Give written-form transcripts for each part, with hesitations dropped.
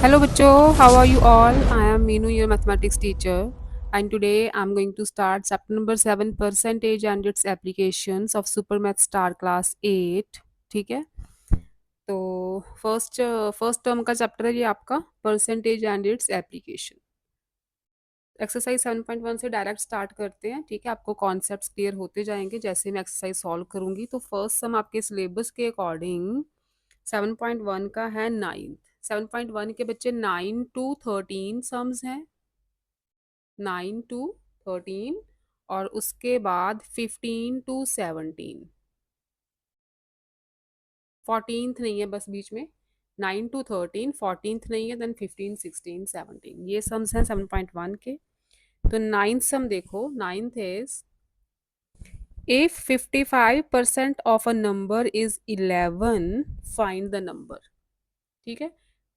Hello bachcho, how are you all? I am Meenu, your mathematics teacher, and today I'm going to start chapter number 7 percentage and its applications of Supermath Star Class 8. ठीक है, तो first term का chapter है ये आपका percentage and its application. Exercise 7.1 से direct start करते हैं। ठीक है, आपको कॉन्सेप्ट्स क्लियर होते जाएंगे जैसे मैं एक्सरसाइज सॉल्व करूंगी। तो फर्स्ट सम आपके सिलेबस के अकॉर्डिंग 7.1 का है 9th। 7.1 के बच्चे 9 टू 13 सम्स हैं, 9 टू 13, और उसके बाद 15 टू 17। 14th नहीं है बस बीच में, 9 टू 13, 14th नहीं है, देन 15, 16, 17, ये सम्स हैं 7.1 के। तो नाइन्थ सम देखो, ninth is if 55% of a number is 11, find the number। ठीक है,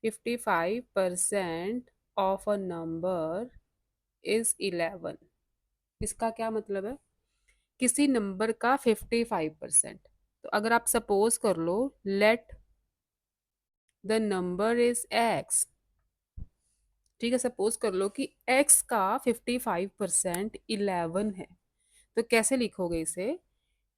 55% of a number is 11। इसका क्या मतलब है? किसी नंबर का 55%। तो अगर आप सपोज कर लो let the number is x। ठीक है, सपोज कर लो कि x का 55% 11 है। तो कैसे लिखोगे इसे?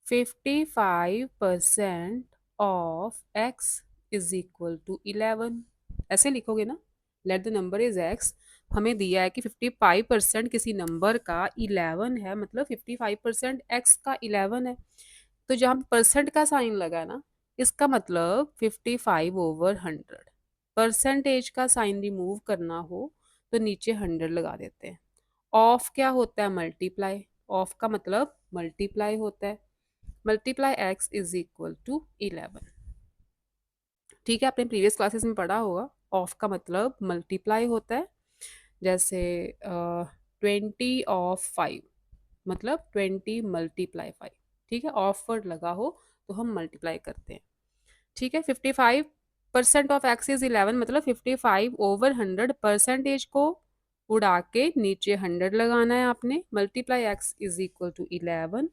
55% of x is equal to 11, ऐसे लिखोगे ना। Let the number is x, हमें दिया है कि 55% किसी नंबर का 11 है, मतलब 55% x का 11 है। तो जहाँ परसेंट का साइन लगा है ना, इसका मतलब 55/100। परसेंटेज का साइन रिमूव करना हो तो नीचे 100 लगा देते हैं। ऑफ क्या होता है? मल्टीप्लाई। ऑफ का मतलब मल्टीप्लाई होता है। Multiply x is equal to 11। ठीक है, आपने प्रीवियस क्लासेस में पढ़ा होगा ऑफ का मतलब मल्टीप्लाई होता है। जैसे 20/5 मतलब 20 मल्टीप्लाई 5। ठीक है, ऑफ वर्ड लगा हो तो हम मल्टीप्लाई करते हैं। ठीक है, 55% ऑफ एक्स इज 11 मतलब 55/100। परसेंटेज को उड़ा के नीचे 100 लगाना है आपने। Multiply x is equal to 11।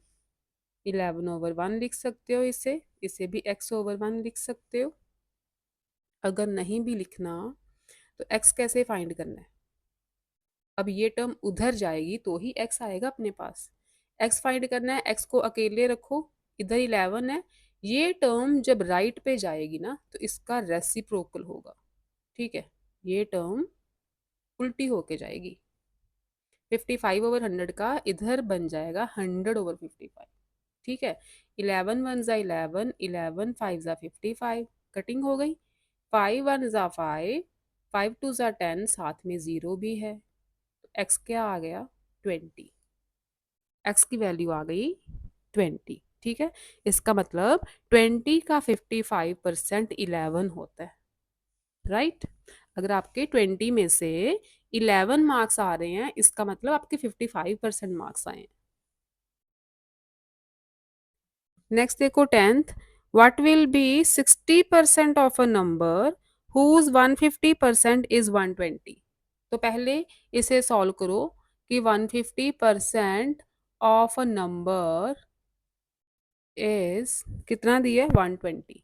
11/1 लिख सकते हो इसे, इसे भी x/1 लिख सकते हो। अगर नहीं भी लिखना तो x कैसे फाइंड करना है? अब ये टर्म उधर जाएगी तो ही x आएगा अपने पास। x फाइंड करना है, x को अकेले रखो, इधर 11 है। ये टर्म जब राइट पे जाएगी ना तो इसका रेसिप्रोकल होगा। ठीक है, ये टर्म उल्टी होके जाएगी। 55/100 का इधर बन जाएगा 100/55। ठीक है, 11 1 ज़ा 11, 11 5 ज़ा 55, कटिंग हो गई। 5 1 ज़ा 5, 5 2 ज़ा 10, साथ में ज़ीरो भी है। तो एक्स क्या आ गया? 20। एक्स की वैल्यू आ गई 20। ठीक है, इसका मतलब 20 का 55% 11 होता है। राइट, अगर आपके 20 में से 11 मार्क्स आ रहे हैं, इसका मतलब आपके 55% मार्क्स आए हैं। नेक्स्ट देखो 10th, what will be 60% of a number whose 150% is 120। तो पहले इसे सॉल्व करो कि 150% ऑफ अ नंबर इज कितना दिया है? 120।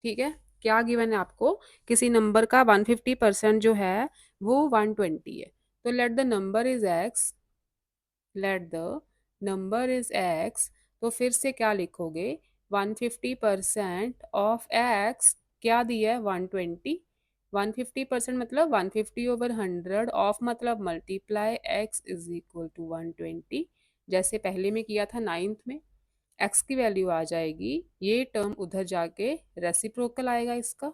ठीक है, क्या गिवन है आपको? किसी नंबर का 150% जो है वो 120 है। तो late the number is x, late the number is x. तो फिर से क्या लिखोगे? 150% ऑफ एक्स क्या दिया है? 120। 150% मतलब 150/100, ऑफ मतलब multiply, x is equal to 120। जैसे पहले में किया था नाइन्थ में। एक्स की वैल्यू आ जाएगी, ये टर्म उधर जाके रेसिप्रोकल आएगा इसका।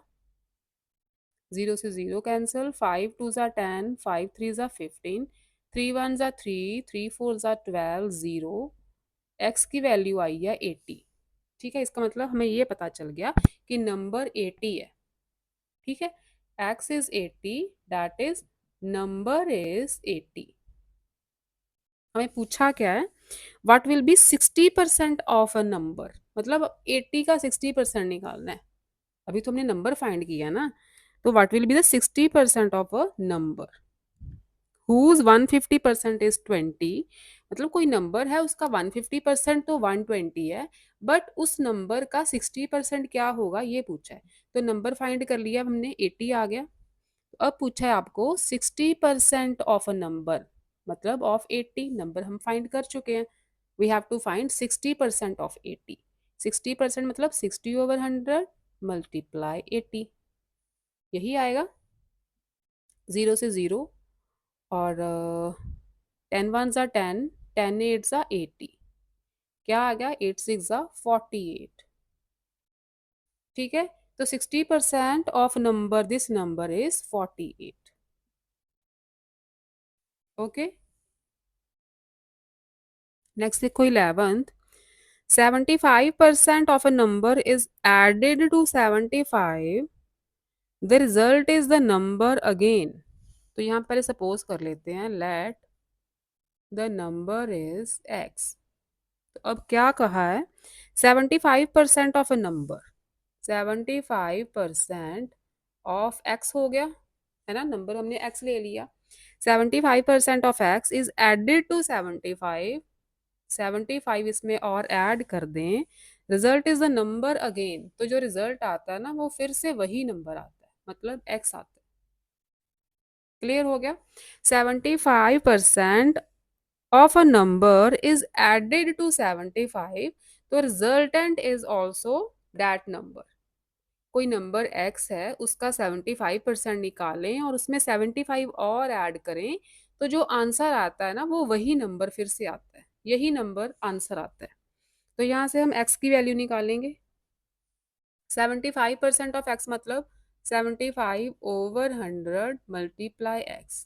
0 से 0 कैंसिल, 5 2 ज़ा 10, 5 3 ज़ा 15, 3 1 ज़ा 3, 3 4 ज़ा 12, 0। एक्स की वैल्यू आई है 80। ठीक है, इसका मतलब हमें ये पता चल गया कि नंबर 80 है। ठीक है, x is 80, that is number is 80। हमें पूछा क्या है? What will be 60% of a number, मतलब 80 का 60% निकालना है। अभी तो हमने नंबर फाइंड किया ना, तो what will be the 60% of a number whose 150% is 20। मतलब कोई नंबर है, उसका 150% तो 120 है, बट उस नंबर का 60% क्या होगा ये पूछा है। तो नंबर फाइंड कर लिया हमने, 80 आ गया। अब पूछा है आपको 60% ऑफ अ नंबर, मतलब ऑफ 80 नंबर हम फाइंड कर चुके हैं। We have to find 60% of 80। 60% मतलब 60/100 मल्टीप्लाई 80, यही आएगा। 0 से 0, और 10 1 ज़ा 10, 10 8 ज़ा 80, क्या आ गया, 8 6 ज़ा 48। ठीक है, तो 60% of number, this number is 48। Okay, next देखो 11th, 75% of a number is added to 75, the result is the number again। तो यहाँ पहले सपोज कर लेते हैं, late the number is x। तो अब क्या कहा है, 75% of a number, 75% of x हो गया, है ना, नंबर हमने x ले लिया। 75% of x is added to 75, 75 इसमें और ऐड कर दें, result is the number again. तो जो रिजल्ट आता है ना वो फिर से वही नंबर आता है, मतलब x आता है। क्लियर हो गया, 75% of a number is added to 75, तो resultant is also that number. कोई नंबर x है, उसका 75% निकालें और उसमें 75 और ऐड करें, तो जो आंसर आता है ना वो वही नंबर फिर से आता है, यही नंबर आंसर आता है। तो यहाँ से हम x की वैल्यू निकालेंगे। 75% ऑफ x मतलब 75/100 मल्टीप्लाई x।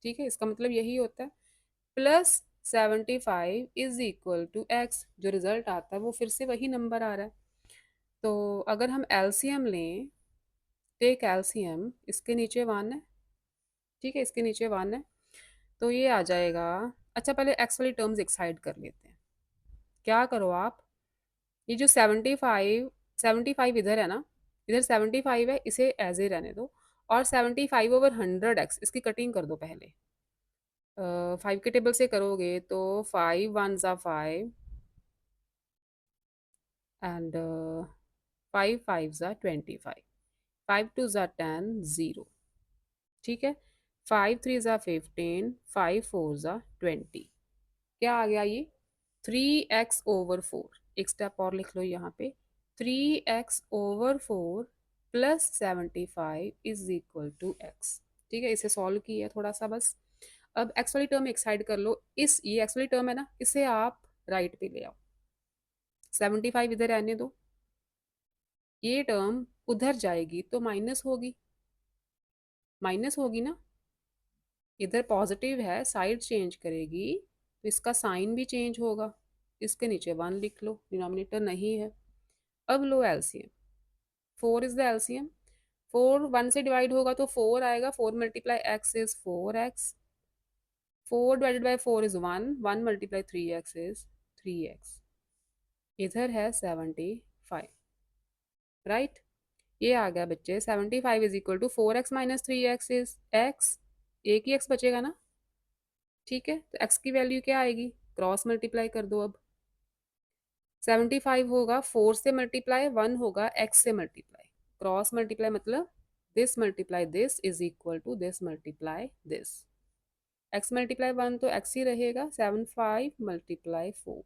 ठीक है, इसका मतलब यही होता है, प्लस 75 = x। जो रिजल्ट आता है वो फिर से वही नंबर आ रहा है। तो अगर हम एलसीएम लें, टेक एलसीएम, इसके नीचे 1 है, ठीक है, इसके नीचे 1 है, तो ये आ जाएगा। अच्छा, पहले एक्स वाली टर्म्स एक साइड कर लेते हैं। क्या करो आप, ये जो 75 इधर है ना, इधर 75 है, इसे एज ए रहने दो, और 75/100x इसकी कटिंग कर दो पहले। 5 के टेबल से करोगे तो 5 1 ज़ा 5 एंड 5 5 ज़ा 25, 5 2 ज़ा 10, 0। ठीक है, 5 3 ज़ा 15, 5 4 ज़ा 20। क्या आ गया ये, 3x/4। एक स्टेप और लिख लो यहाँ पे, 3x/4 प्लस 75 = x। ठीक है, इसे सॉल्व किया थोड़ा सा बस। अब एक्स वाली टर्म एक साइड कर लो, इस ये एक्स वाली टर्म है ना, इसे आप राइट पे ले आओ, 75 इधर रहने दो, ये टर्म उधर जाएगी तो माइनस होगी, माइनस होगी ना, इधर पॉजिटिव है, साइड चेंज करेगी तो इसका साइन भी चेंज होगा। इसके नीचे 1 लिख लो, डिनोमिनेटर नहीं है। अब लो एलसीएम, 4 इज द एलसीएम, 4 1 से डिवाइड होगा तो 4 आएगा, 4 multiply x is 4x, 4 divided by 4 is 1, 1 multiply 3x is 3x। इधर है 75, राइट। ये आ गया बच्चे, 75 = 4x - 3x इज x, एक ही x बचेगा ना। ठीक है, तो x की वैल्यू क्या आएगी, क्रॉस मल्टीप्लाई कर दो। अब 75 होगा 4 से मल्टीप्लाई, 1 होगा x से मल्टीप्लाई, क्रॉस मल्टीप्लाई मतलब this multiply this is equal to this multiply this. x multiply 1 तो x ही रहेगा, 75 मल्टीप्लाई 4,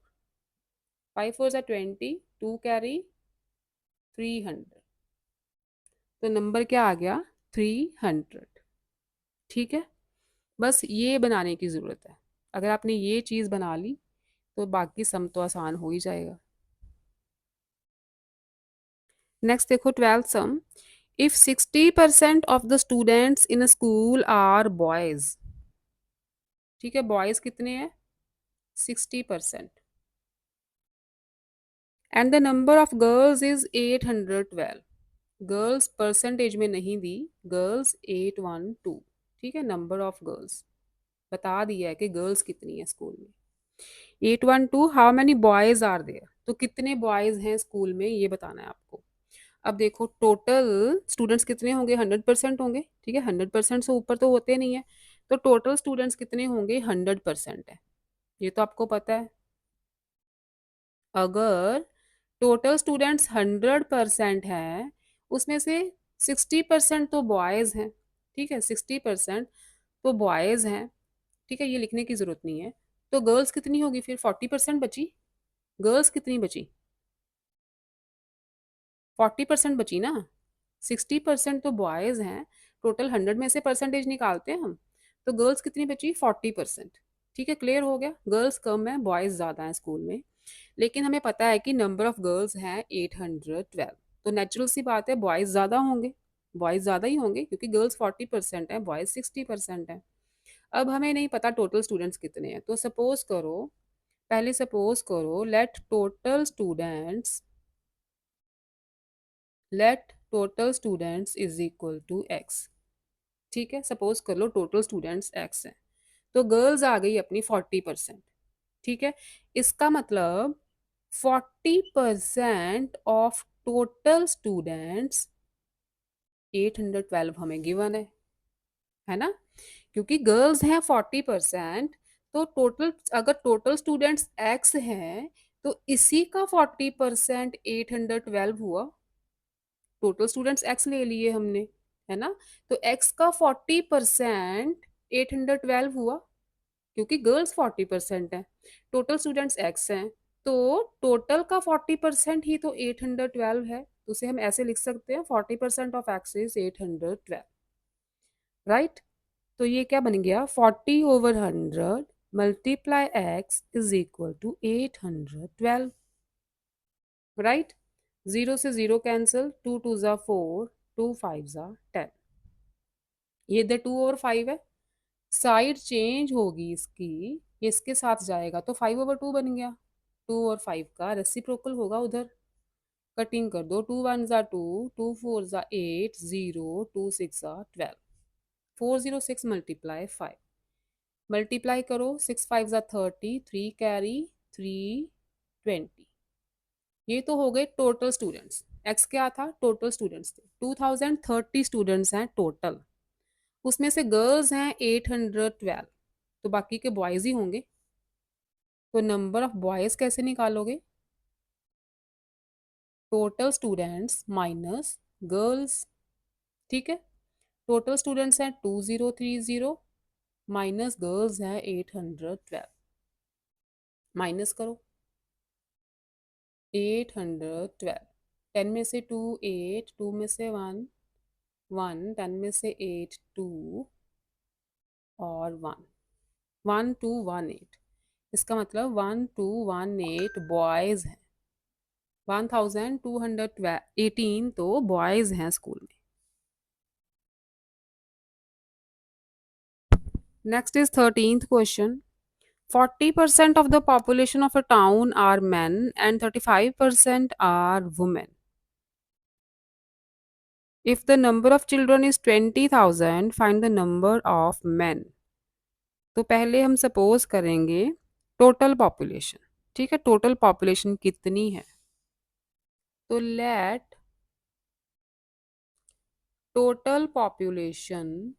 5 4 ज़ा 20, 2 कैरी 300, तो नंबर क्या आ गया, 300। ठीक है, बस ये बनाने की ज़रूरत है। अगर आपने ये चीज़ बना ली तो बाकी सम तो आसान हो ही जाएगा। नेक्स्ट देखो 12th sum, if 60% of the students in a school are boys. ठीक है, बॉयज कितने हैं, 60%, and the number of girls is 812। Girls percentage में नहीं दी, गर्ल्स 812। ठीक है, नंबर ऑफ गर्ल्स बता दिया है कि गर्ल्स कितनी है स्कूल में। 812, how many boys are there, तो कितने बॉयज हैं स्कूल में ये बताना है आपको। अब देखो टोटल स्टूडेंट्स कितने होंगे, 100% होंगे। ठीक है, 100% से ऊपर तो होते नहीं है, तो टोटल स्टूडेंट्स कितने होंगे, 100% है, ये तो आपको पता है। अगर टोटल स्टूडेंट्स 100% हैं, उसमें से 60% तो बॉयज़ हैं, ठीक है, 60% तो बॉयज़ हैं, ठीक है, ये लिखने की ज़रूरत नहीं है। तो गर्ल्स कितनी होगी फिर? 40% बची। गर्ल्स कितनी बची? 40% बची ना। 60% तो बॉयज़ हैं, टोटल 100 में से परसेंटेज निकालते हैं हम, तो गर्ल्स कितनी बची? 40%। ठीक है, क्लियर हो गया। गर्ल्स कम है, बॉयज़ ज़्यादा हैं स्कूल में। लेकिन हमें पता है कि नंबर ऑफ गर्ल्स हैं 812, तो नेचुरल सी बात है बॉयज़ ज़्यादा होंगे। बॉयज़ ज़्यादा ही होंगे क्योंकि गर्ल्स 40% है, बॉयज़ 60% है। अब हमें नहीं पता टोटल स्टूडेंट्स कितने हैं, तो सपोज करो, पहले सपोज करो, let total students is equal to X. ठीक है, सपोज कर लो टोटल स्टूडेंट्स एक्स हैं, तो गर्ल्स आ गई अपनी 40%। ठीक है, इसका मतलब 40% ऑफ टोटल स्टूडेंट्स 812 हमें गिवन है ना, क्योंकि गर्ल्स हैं 40%, तो टोटल, अगर टोटल स्टूडेंट्स एक्स हैं, तो इसी का 40% 812 हुआ। टोटल स्टूडेंट्स एक्स ले लिए हमने, है ना, तो एक्स का 40% 812 हुआ, क्योंकि गर्ल्स 40% है, टोटल स्टूडेंट्स एक्स हैं, तो टोटल का 40% ही तो 812 है, तो उसे हम ऐसे लिख सकते हैं 40% ऑफ एक्स इज 812, राइट। तो ये क्या बन गया? 40/100 multiply x is equal to 812, right. Zero से जीरो कैंसिल, 2 2 ज़ा 4, 2 5 ज़ा 10, ये इधर 2/5 है, साइड चेंज होगी इसकी, ये इसके साथ जाएगा तो 5/2 बन गया। 2 और 5 का रेसिप्रोकल होगा उधर, कटिंग कर दो, 2 1 ज़ा 2, 2 4 ज़ा 8, 0 2 6 ज़ा 12, 406 मल्टीप्लाई 5, मल्टीप्लाई करो, 6 5 ज़ा 30, 3 कैरी 320, ये तो हो गए टोटल स्टूडेंट्स। एक्स क्या था? टोटल स्टूडेंट्स थे, 2030 स्टूडेंट्स हैं टोटल, उसमें से गर्ल्स हैं 812, तो बाकी के बॉयज़ ही होंगे। तो नंबर ऑफ बॉयज़ कैसे निकालोगे? टोटल स्टूडेंट्स माइनस गर्ल्स, ठीक है। टोटल स्टूडेंट्स हैं 2030, माइनस गर्ल्स हैं 812, माइनस करो, 812, 10 में से 2 8, 2 में से 1 1, 10 में से 8 2 और 1, 1218, इसका मतलब 1218 बॉयज़ हैं, 1218 तो बॉयज़ हैं स्कूल में। Next is 13th question. 40% of the population of a town are men and 35% are women. If the number of children is 20,000, find the number of men. तो पहले हम सपोज करेंगे टोटल पॉपुलेशन, ठीक है, total population कितनी है, तो let total population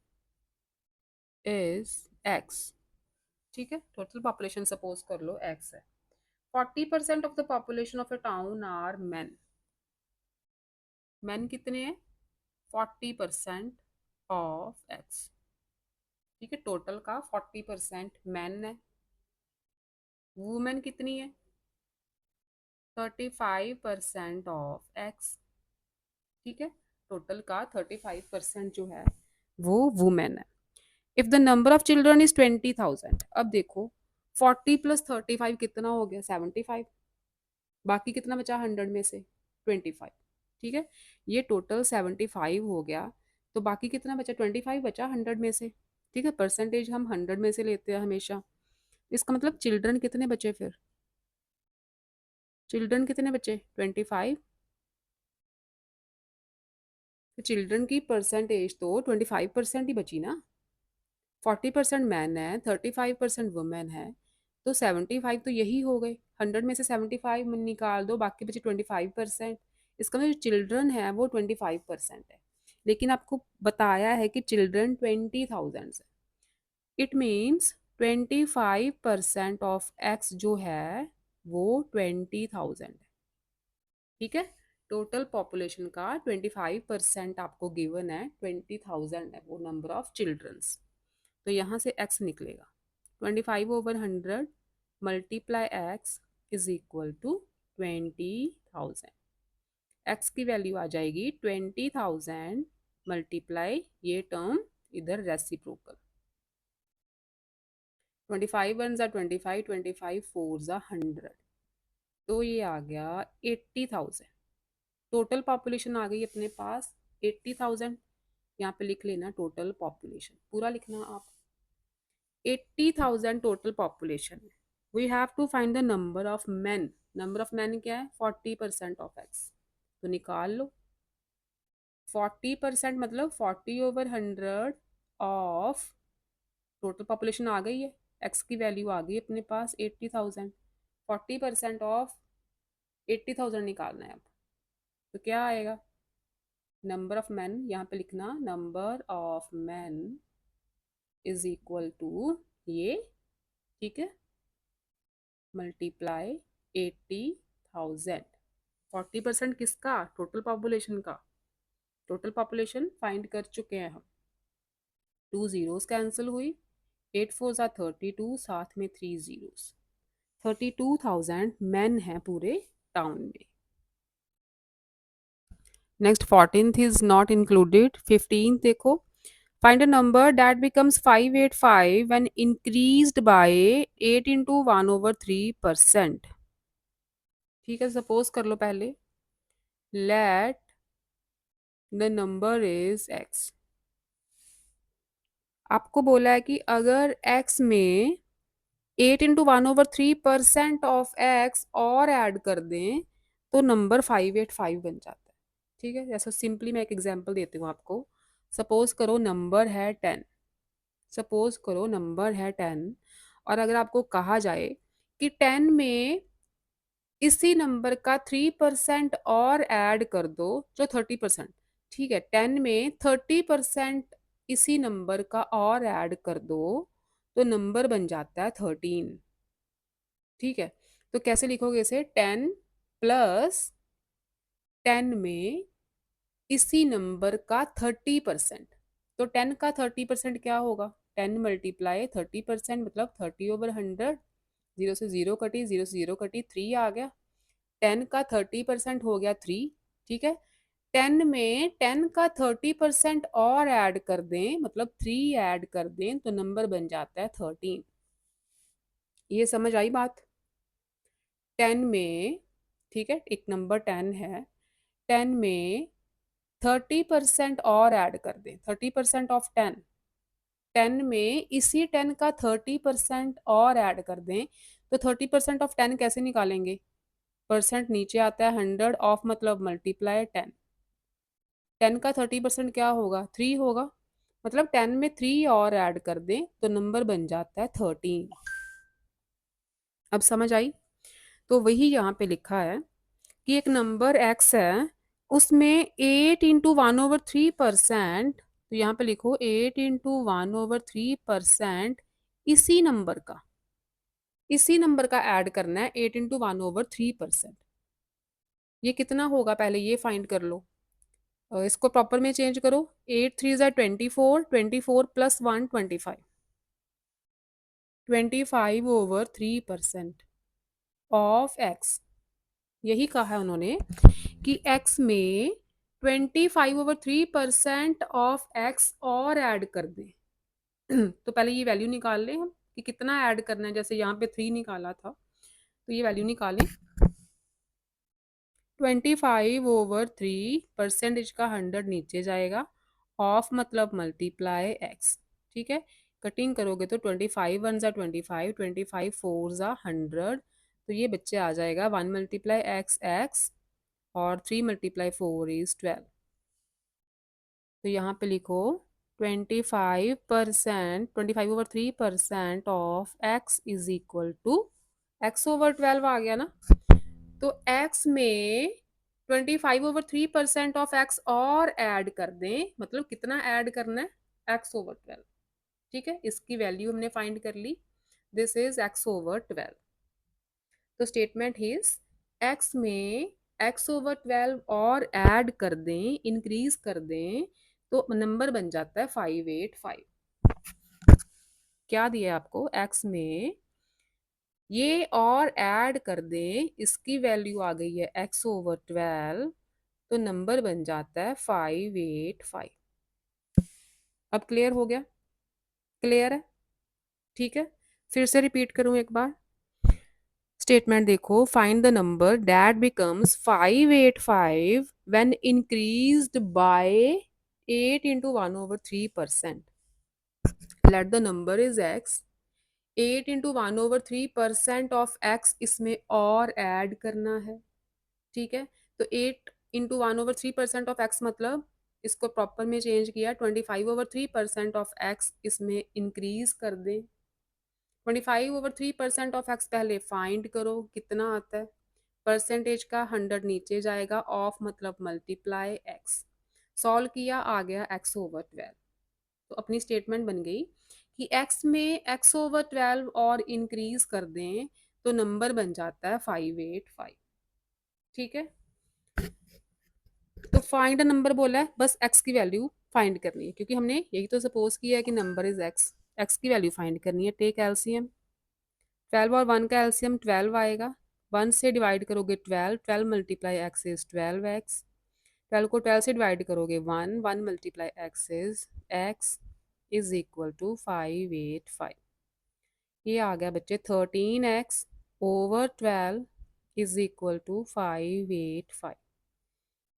is x. ठीक है, टोटल पॉपुलेशन सपोज कर लो एक्स है। 40% of the population of a town are man, man कितने हैं? 40% ऑफ एक्स, ठीक है, टोटल का 40% मैन है। वुमेन कितनी है? 35% ऑफ एक्स, ठीक है, टोटल का 35% जो है वो वुमेन है। If the number of children is 20,000, अब देखो 40 + 35 कितना हो गया? 75, बाकी कितना बचा 100 में से? 25, ठीक है, ये टोटल 75 हो गया, तो बाकी कितना बचा? 25 बचा 100 में से, ठीक है, परसेंटेज हम 100 में से लेते हैं हमेशा। इसका मतलब चिल्ड्रन कितने बचे फिर? चिल्ड्रन कितने बचे? 25, तो चिल्ड्रन की परसेंटेज तो 25% ही बची ना। 40% मैन है, 35% वुमेन है, तो 75 तो यही हो गए। 100 में से 75 में निकाल दो, बाकी बचे 25%। इसका मतलब चिल्ड्रन है वो 25% है, लेकिन आपको बताया है कि चिल्ड्रन 20,000 है। इट मीन्स 25% ऑफ एक्स जो है वो 20,000 है, ठीक है। टोटल पॉपुलेशन का 25% आपको गिवन है, 20,000 है वो नंबर ऑफ चिल्ड्रंस। तो यहाँ से x निकलेगा 25/100 multiply x is equal to 20,000। x की वैल्यू आ जाएगी 20,000 मल्टीप्लाई ये टर्म इधर रेसिप्रोकल, 25 वन ज़ा 25, 25 फोर ज़ा 100, तो ये आ गया 80,000। टोटल पॉपुलेशन आ गई अपने पास 80,000। यहाँ पे लिख लेना टोटल पॉपुलेशन, पूरा लिखना आप। 80,000 टोटल पॉपुलेशन है। We have to find the number of man. Number of man क्या है? 40% ऑफ एक्स। तो निकाल लो। 40% मतलब 40/100 ऑफ टोटल पॉपुलेशन आ गई है, एक्स की वैल्यू आ गई अपने पास 80,000। 40% ऑफ 80,000 निकालना है अब। तो क्या आएगा? नंबर ऑफ मैन, यहाँ पे लिखना number of man is equal to ये, ठीक है, मल्टीप्लाई 80,000। 40% किसका? टोटल पॉपुलेशन का। टोटल पॉपुलेशन फाइंड कर चुके हैं हम। 2 जीरोस कैंसिल हुई, 8 4 ज़ा 32, साथ में 3 जीरोस। 32,000 मैन हैं पूरे टाउन में। Next 14th is not included. 15th देखो, find a number that becomes 585 when increased by 8 into 1/3%। ठीक है, सपोज कर लो पहले, late the number is x। आपको बोला है कि अगर x में 8 इंटू 1/3% ऑफ x और ऐड कर दें तो नंबर 585 बन जाता है। ठीक है, जैसा सिंपली मैं एक एग्जांपल देती हूँ आपको। सपोज करो नंबर है 10। सपोज करो नंबर है 10 और अगर आपको कहा जाए कि 10 में इसी नंबर का 3% और ऐड कर दो, जो 30%। ठीक है, 10 में 30% इसी नंबर का और ऐड कर दो तो नंबर बन जाता है 13। ठीक है, तो कैसे लिखोगे इसे? 10 प्लस 10 में इसी नंबर का 30%। तो 10 का 30% क्या होगा? 10 मल्टीप्लाई 30% मतलब 30/100। जीरो से जीरो कटी, जीरो से जीरो कटी, 3 आ गया। 10 का 30% हो गया 3। ठीक है, 10 में 10 का 30% और ऐड कर दें मतलब 3 ऐड कर दें तो नंबर बन जाता है 13। ये समझ आई बात? 10 में, ठीक है, एक नंबर 10 है, 10 में 30% और ऐड कर दें, 30% ऑफ 10। 10 में इसी 10 का 30% और ऐड कर दें तो 30% ऑफ 10 कैसे निकालेंगे? परसेंट नीचे आता है, 100 ऑफ मतलब मल्टीप्लाई 10। 10 का 30% क्या होगा? 3 होगा। मतलब 10 में 3 और ऐड कर दें तो नंबर बन जाता है 13। अब समझ आई? तो वही यहाँ पे लिखा है कि एक नंबर x है, उसमें 8 इंटू 1/3%, तो यहाँ पे लिखो 8 इंटू 1/3% इसी नंबर का ऐड करना है 8 इंटू 1/3%। ये कितना होगा पहले ये फाइंड कर लो। इसको प्रॉपर में चेंज करो। 8 3 ज़ा 24, 24 प्लस 1 25, 25/3% ऑफ x। यही कहा है उन्होंने कि x में 25/3% ऑफ x और ऐड कर दें। तो पहले ये वैल्यू निकाल लें हम कि कितना ऐड करना है। जैसे यहाँ पे 3 निकाला था तो ये वैल्यू निकालें। 25/3 परसेंटेज का 100 नीचे जाएगा, ऑफ मतलब मल्टीप्लाई एक्स। ठीक है, कटिंग करोगे तो 25 वन ज़ा 25, 25 फोर ज़ा 100, तो ये बच्चे आ जाएगा 1 मल्टीप्लाई एक्स एक्स और 3 मल्टीप्लाई 4 इज 12। तो यहाँ पे लिखो 25%, 25/3% of x is equal to x/12 आ गया ना। तो x में 25/3% ऑफ x और ऐड कर दें, मतलब कितना ऐड करना है? x/12। ठीक है, इसकी वैल्यू हमने फाइंड कर ली। This is x/12। तो स्टेटमेंट इज x में x/12 और ऐड कर दें, इंक्रीज कर दें, तो नंबर बन जाता है 585। क्या दिया है आपको, x में ये और ऐड कर दें, इसकी वैल्यू आ गई है x/12, तो नंबर बन जाता है 585। अब क्लियर हो गया? क्लियर है? ठीक है, फिर से रिपीट करूं एक बार। स्टेटमेंट देखो, find the number that becomes 585 when increased by 8 into 1/3%. Late the number is x। 8 into 1/3% of x इसमें और ऐड करना है। ठीक है, तो 8 into 1/3% ऑफ x मतलब इसको प्रॉपर में चेंज किया, 25/3% ऑफ x इसमें इंक्रीज कर दें। 25/3% ऑफ x पहले फाइंड करो कितना आता है, परसेंटेज का 100 नीचे जाएगा, ऑफ मतलब मल्टीप्लाई x। सॉल्व किया, आ गया x/12। तो अपनी स्टेटमेंट बन गई कि x में x/12 और इंक्रीज कर दें तो नंबर बन जाता है 585। ठीक है, तो फाइंड अ नंबर बोला है, बस x की वैल्यू फाइंड करनी है, क्योंकि हमने यही तो सपोज किया है कि नंबर इज x की वैल्यू फाइंड करनी है। टेक एलसीएम, 12 और 1 का एलसीएम 12 आएगा, 1 से डिवाइड करोगे 12, 12 मल्टीप्लाई एक्स इज 12x, 12 को 12 से डिवाइड करोगे 1, 1 multiply x is equal to 585। ये आ गया बच्चे 13x/12 इज इक्वल टू 585।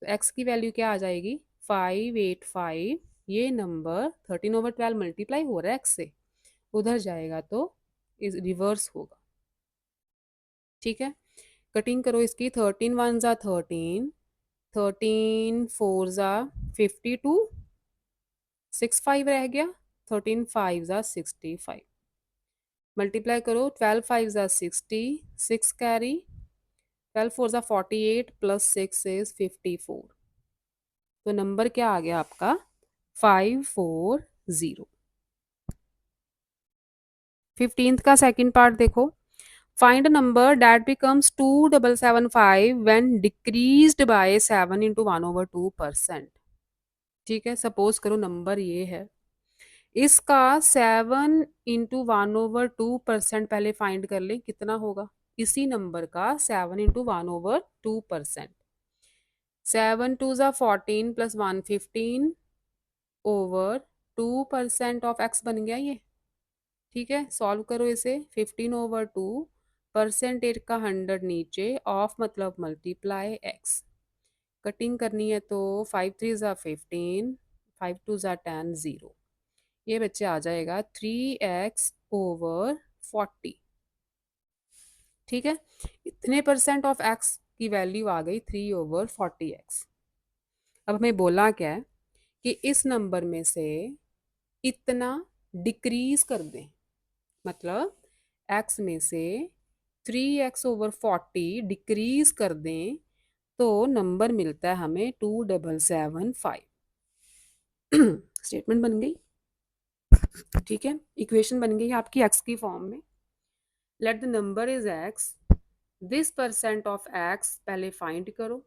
तो x की वैल्यू क्या आ जाएगी, 585। ये नंबर 13/12 मल्टीप्लाई हो रहा है x से, उधर जाएगा तो इस रिवर्स होगा। ठीक है, कटिंग करो इसकी, 13 1 ज़ा 13, 13 4 ज़ा 52, 6 5 रह गया, 13 5 ज़ा 65। मल्टीप्लाई करो, 12 5 ज़ा 60, 6 कैरी, 12 4 ज़ा 48 प्लस 6 इज 54। तो नंबर क्या आ गया आपका, 540। 15th का सेकंड पार्ट देखो, find a number that becomes 2775 when decreased by 7 into 1/2%। ठीक है, सपोज करो नंबर ये है, इसका 7 इंटू 1/2% पहले फाइंड कर ले कितना होगा, इसी नंबर का 7 इंटू 1/2%। 7 2 ज़ा 14 प्लस 1 15 ओवर 2% ऑफ x बन गया ये। ठीक है, सॉल्व करो इसे, 15/2, परसेंटेज का 100 नीचे, ऑफ मतलब मल्टीप्लाई x। कटिंग करनी है तो 5 3 ज़ा 15, 5 2 ज़ा 10, 0। ये बच्चे आ जाएगा 3x/40। ठीक है, इतने परसेंट ऑफ x की वैल्यू आ गई 3/40x। अब हमें बोला क्या है कि इस नंबर में से इतना डिक्रीज कर दें, मतलब x में से 3x/40 डिक्रीज कर दें तो नंबर मिलता है हमें 2775। स्टेटमेंट बन गई। ठीक है, इक्वेशन बन गई आपकी x की फॉर्म में। Late the number is x, this percent of x पहले फाइंड करो,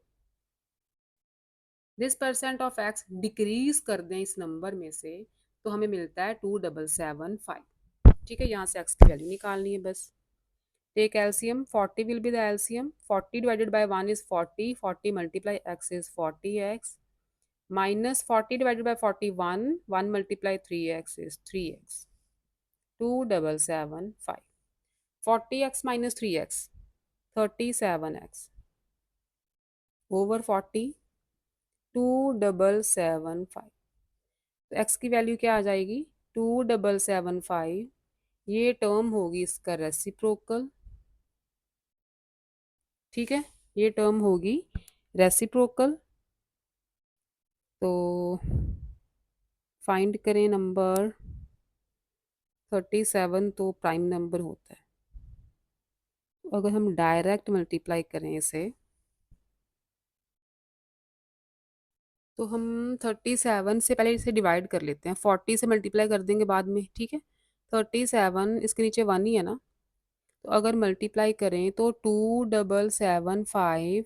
this percent of x decrease कर दें इस नंबर में से तो हमें मिलता है 2775। ठीक है, यहाँ से x की वैल्यू निकालनी है बस। Take LCM, 40 will be the LCM, 40 divided by 1 is 40, 40 multiply x is 40x, minus 40 divided by 41, 1 multiply 3x is 3x, 2775। 40x minus 3x, 37x, over 40, 2775। तो x की वैल्यू क्या आ जाएगी, 2775। ये टर्म होगी इसका रेसिप्रोकल। ठीक है, ये टर्म होगी रेसिप्रोकल। तो फाइंड करें नंबर 37, तो प्राइम नंबर होता है। अगर हम डायरेक्ट मल्टीप्लाई करें इसे तो हम 37 से पहले इसे डिवाइड कर लेते हैं, 40 से मल्टीप्लाई कर देंगे बाद में। ठीक है, 37 इसके नीचे 1 ही है ना, तो अगर मल्टीप्लाई करें तो 2775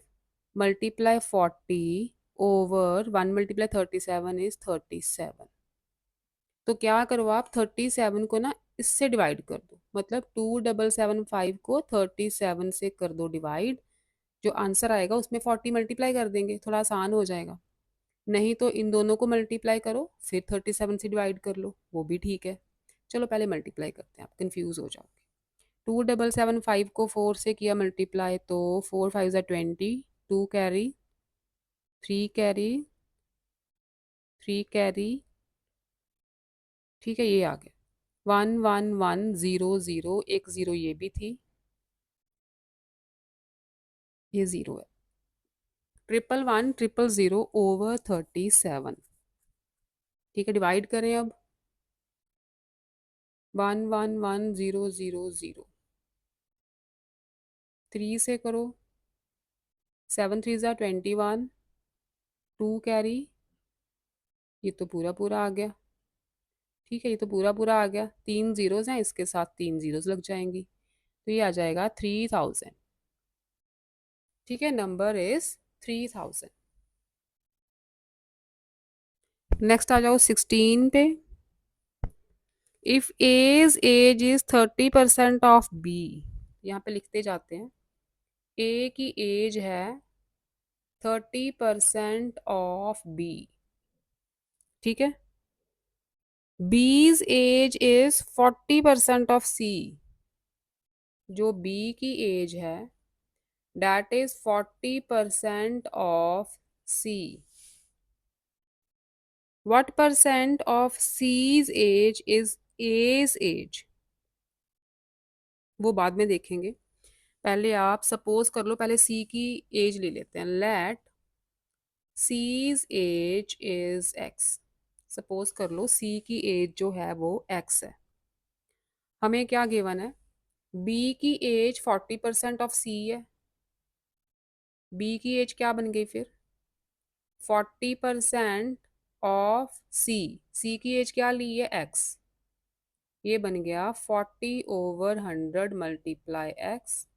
मल्टीप्लाई 40 ओवर 1 मल्टीप्लाई 37 इज 37। तो क्या करो आप 37 को ना इससे डिवाइड कर दो, मतलब 2775 को 37 से कर दो डिवाइड। जो आंसर आएगा उसमें 40 मल्टीप्लाई कर देंगे, थोड़ा आसान हो जाएगा। नहीं तो इन दोनों को मल्टीप्लाई करो फिर 37 से डिवाइड कर लो, वो भी ठीक है। चलो पहले मल्टीप्लाई करते हैं, आप कंफ्यूज हो जाओगे। 2775 को 4 से किया मल्टीप्लाई तो 4 5 ज़ा 20, 2 कैरी, 3 कैरी, 3 कैरी, ठीक है ये आ गया। 1 1 1 0 0, एक ज़ीरो ये भी थी, ये ज़ीरो है। 1 1 1 0 0 ओवर 37, ठीक है डिवाइड करें अब। 1 1 1 0 0 0, 3 से करो, 7 3 ज़ा 21, 2 कैरी, ये तो पूरा पूरा आ गया, ठीक है ये तो पूरा पूरा आ गया। 3 जीरोज हैं, इसके साथ 3 जीरोज लग जाएंगी, तो ये आ जाएगा 3000। ठीक है, नंबर इज 3000। नेक्स्ट आ जाओ 16 पे। If A's age is 30% of B, यहाँ पे लिखते जाते हैं। ए की एज है 30% ऑफ बी, ठीक है। बीज एज इज 40% ऑफ सी, जो बी की एज है that is 40% of C. What percent of C's age is A's age? वो बाद में देखेंगे, पहले आप सपोज कर लो, पहले C की एज ले लेते हैं। Let C's age is X। Suppose कर लो C की एज जो है वो X है। हमें क्या गिवन है, B की एज 40% ऑफ C है। B की एज क्या बन गई फिर, 40% ऑफ सी की एज क्या ली है एक्स, ये बन गया 40/100 मल्टीप्लाई एक्स,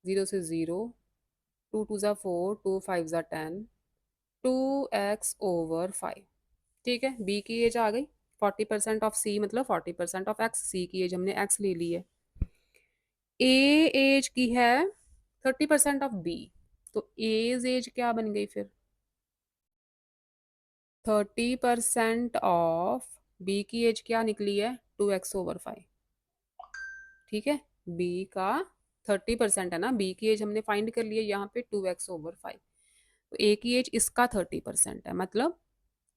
0 से 0, 2 2 ज़ा 4, 2 5 ज़ा 10, 2x/5। ठीक है, बी की एज आ गई 40% ऑफ सी, मतलब 40% ऑफ एक्स। सी की एज हमने एक्स ले ली है। ए एज की है 30% ऑफ बी, तो एज एज क्या बन गई फिर, 30% ऑफ बी की एज क्या निकली है 2x/5। ठीक है, बी का 30% है ना, बी की एज हमने फाइंड कर लिया यहाँ पे 2x/5। तो ए की एज इसका 30% है, मतलब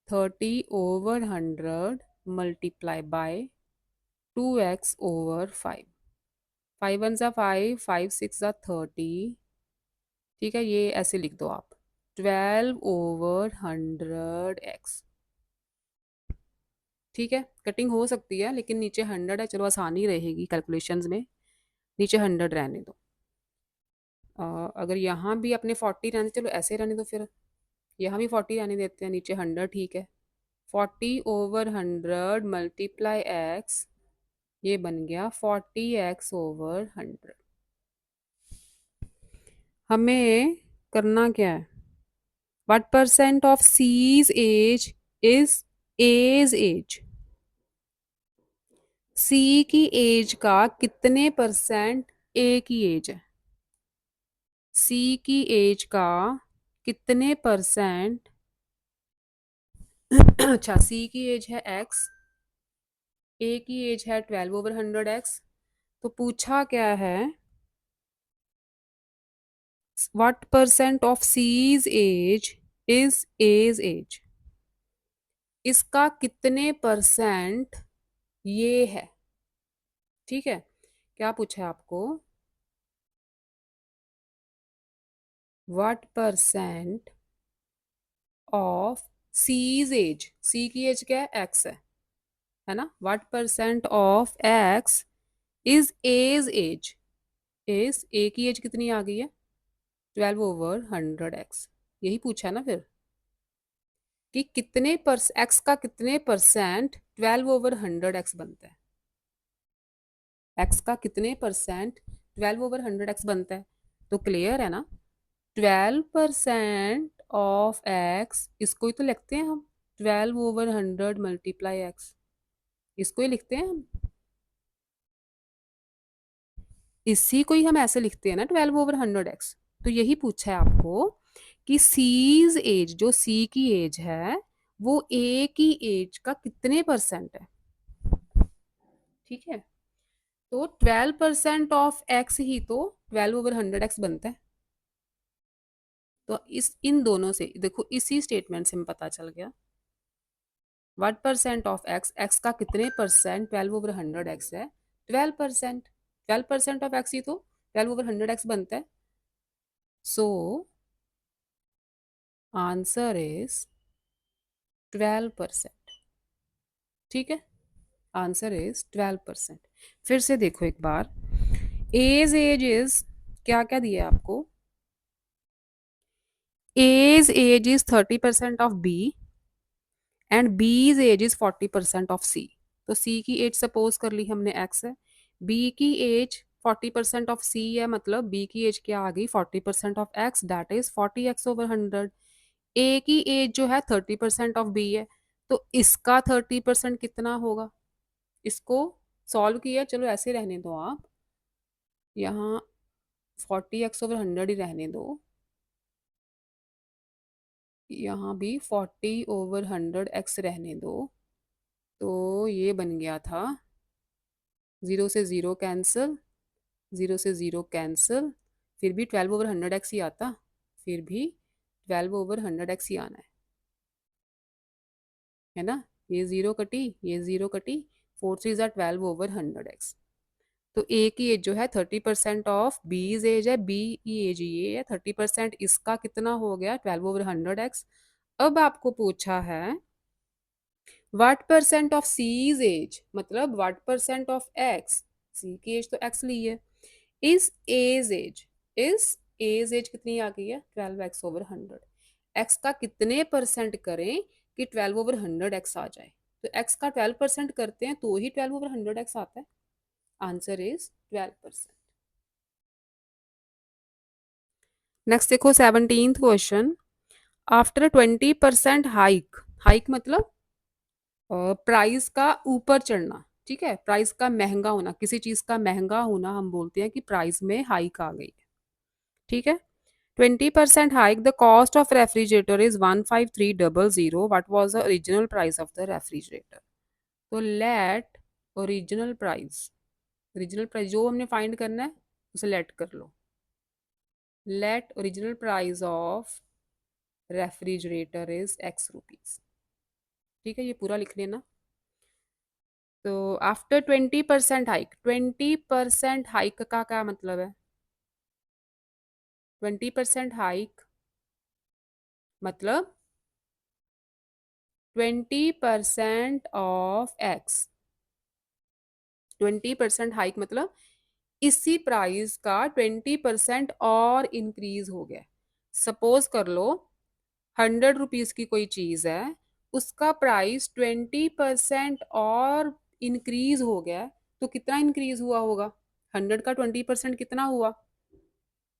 30/100 मल्टीप्लाई बाय 2x/5। 5 1 ज़ा 5, 5 6 ज़ा 30। ठीक है, ये ऐसे लिख दो आप, 12/100x। ठीक है, कटिंग हो सकती है लेकिन नीचे 100 है, चलो आसानी रहेगी कैलकुलेशंस में, नीचे 100 रहने दो। अगर यहाँ भी अपने 40 रहने, चलो ऐसे रहने दो, फिर यहाँ भी 40 रहने देते हैं, नीचे 100, ठीक है। 40/100 मल्टीप्लाई एक्स, ये बन गया 40x/100। हमें करना क्या है, what percent of C's age is as age, C की एज का कितने परसेंट ए की एज है, सी की एज का कितने परसेंट अच्छा, सी की एज है एक्स, ए की एज है 12/100x। तो पूछा क्या है, what percent of C's age is as age, इसका कितने परसेंट ये है। ठीक है, क्या पूछा है आपको, what percent of C's age, C की एज क्या है एक्स है ना, what percent of x is as age, is A की एज कितनी आ गई है 12/100x। यही पूछा ना फिर, कि कितने एक्स का कितने परसेंट 12/100x बनता है, एक्स का कितने परसेंट 12/100x बनता है। तो क्लियर है ना, 12% ऑफ एक्स, इसको ही तो लिखते हैं हम, 12/100 मल्टीप्लाई एक्स, इसको ही लिखते हैं हम, इसी को ही हम ऐसे लिखते हैं ना, 12/100 एक्स। तो यही पूछा है आपको कि सीज एज, जो सी की एज है वो ए की एज का कितने परसेंट है। ठीक है, तो 12% ऑफ एक्स ही तो 12/100 एक्स बनता है। तो इस इन दोनों से देखो, इसी स्टेटमेंट से हमें पता चल गया 1% ऑफ एक्स, एक्स का कितने परसेंट 12/100 एक्स है, 12%। 12% ऑफ एक्स ही तो 12/100 एक्स बनता है। So answer is 12%। ठीक है, आंसर इज 12%। फिर से देखो एक बार, एज इज क्या क्या दिया है आपको, age is 30% of B and B's age is 40% of C. तो सी की एज सपोज कर ली हमने एक्स है, बी की एज 40% ऑफ सी है, मतलब बी की एज क्या आ गई 40% of x, that is 40x/100। ए की एज जो है 30% ऑफ बी है, तो इसका 30% कितना होगा। इसको सॉल्व किया, चलो ऐसे रहने दो आप, यहाँ 40x/100 ही रहने दो, यहाँ भी 40/100 x रहने दो। तो ये बन गया था, ज़ीरो से ज़ीरो कैंसिल, ज़ीरो से ज़ीरो कैंसिल, फिर भी 12/100 x ही आता, फिर भी 12/100 x ही आना है ना। ये ज़ीरो कटी, ये ज़ीरो कटी, 4 3 ज़ा 12/100 x। तो ए की एज जो है 30% ऑफ बीज एज है, बी की एज ये है 30%, इसका कितना हो गया 12/100 x। अब आपको पूछा है what percent of C's age, मतलब what percent of x, C की एज तो एक्स ली है, is as age, is age कितनी आ गई है 12x/100, एक्स का कितने परसेंट करें कि 12/100 x आ जाए। तो एक्स का 12% करते हैं तो ही 12/100 x आता है, आंसर इज 12%। नेक्स्ट देखो 17th question, after 20% hike, hike मतलब प्राइस का ऊपर चढ़ना, ठीक है, प्राइस का महंगा होना, किसी चीज का महंगा होना हम बोलते हैं कि प्राइस में हाइक आ गई है। ठीक है, 20% hike, the cost of refrigerator is 15300, what was the original price of the refrigerator. तो let original price, original price जो हमने फाइंड करना है उसे लेट कर लो, let original price of refrigerator is X rupees. ठीक है, ये पूरा लिख लेना। तो आफ्टर 20% हाइक, 20% हाइक का क्या मतलब है, 20% हाइक मतलब 20% ऑफ एक्स, 20% हाइक मतलब इसी प्राइस का 20% और इंक्रीज हो गया। सपोज कर लो 100 रुपीज की कोई चीज है, उसका प्राइस 20% और इंक्रीज हो गया, तो कितना इंक्रीज हुआ होगा, 100 का 20% कितना हुआ,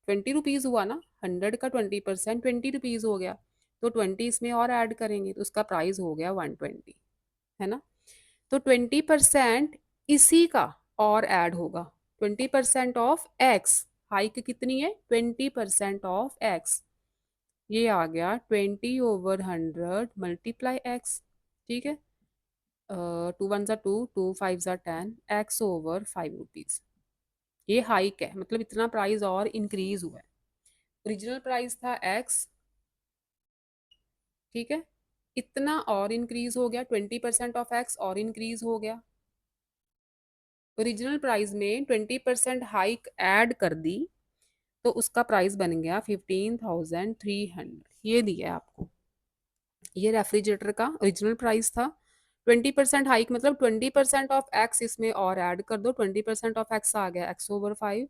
20 रुपीज हुआ ना, 100 का 20% 20 रुपीज हो गया, तो 20 इसमें और ऐड करेंगे तो उसका प्राइस हो गया 120, है ना। तो 20% इसी का और ऐड होगा, 20% ऑफ एक्स, हाइक कितनी है 20% ऑफ एक्स, ये आ गया 20/100 मल्टीप्लाई एक्स। ठीक है, 2 1 ज़ा 2, 2 5 ज़ा 10, x/5 रुपीज, ये हाइक है, मतलब इतना प्राइस और इंक्रीज हुआ है। ओरिजिनल प्राइस था एक्स, ठीक है, इतना और इंक्रीज हो गया, 20% ऑफ एक्स और इंक्रीज हो गया, ओरिजिनल प्राइस में 20% हाइक ऐड कर दी, तो उसका प्राइस बन गया 15,300, ये दिया है आपको। ये रेफ्रिजरेटर का ओरिजिनल प्राइस था, 20% हाइक मतलब 20% ऑफ एक्स इसमें और ऐड कर दो, 20% ऑफ एक्स आ गया x/5,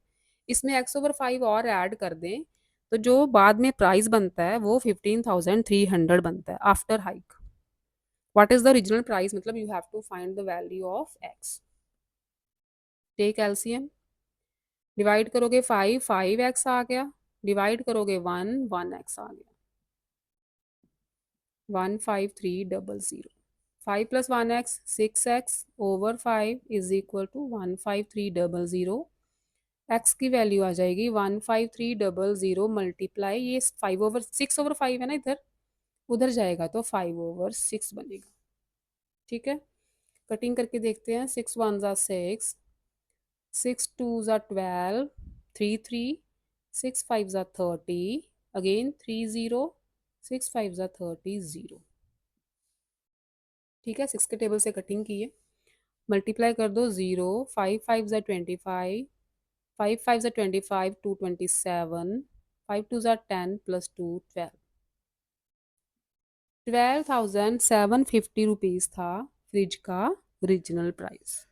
इसमें x/5 और ऐड कर दें, तो जो बाद में प्राइस बनता है वो 15,300 बनता है after hike. What is the original price, मतलब you have to find the value of X. Take LCM, divide करोगे 5, 5x आ गया, डिवाइड करोगे 1x आ गया 15300। 5 + 1x 6x over 5 is equal to 15300। x की वैल्यू आ जाएगी 15300 मल्टीप्लाई ये 5/6/5 है ना, इधर उधर जाएगा तो 5/6 बनेगा। ठीक है, कटिंग करके देखते हैं। 6 1 ज़ा 6, 6 2 ज़ा 12, 3 3, 6 5 ज़ा 30, अगेन 3 0, 6 5 ज़ा 30 0। ठीक है, 6 के टेबल से कटिंग की है। मल्टीप्लाई कर दो 0, 5 5 ज़ा 25, 5 5 ज़ा 25 2 27, 5 2 ज़ा 10 प्लस 2 12। 12,750 रुपीज़ था फ्रिज का ओरिजिनल प्राइस।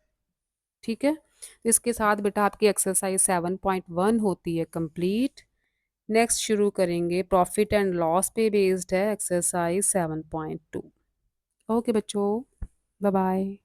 ठीक है, तो इसके साथ बेटा आपकी एक्सरसाइज 7.1 होती है कंप्लीट। नेक्स्ट शुरू करेंगे प्रॉफिट एंड लॉस पे बेस्ड है एक्सरसाइज 7.2। ओके बच्चों, बाय बाय।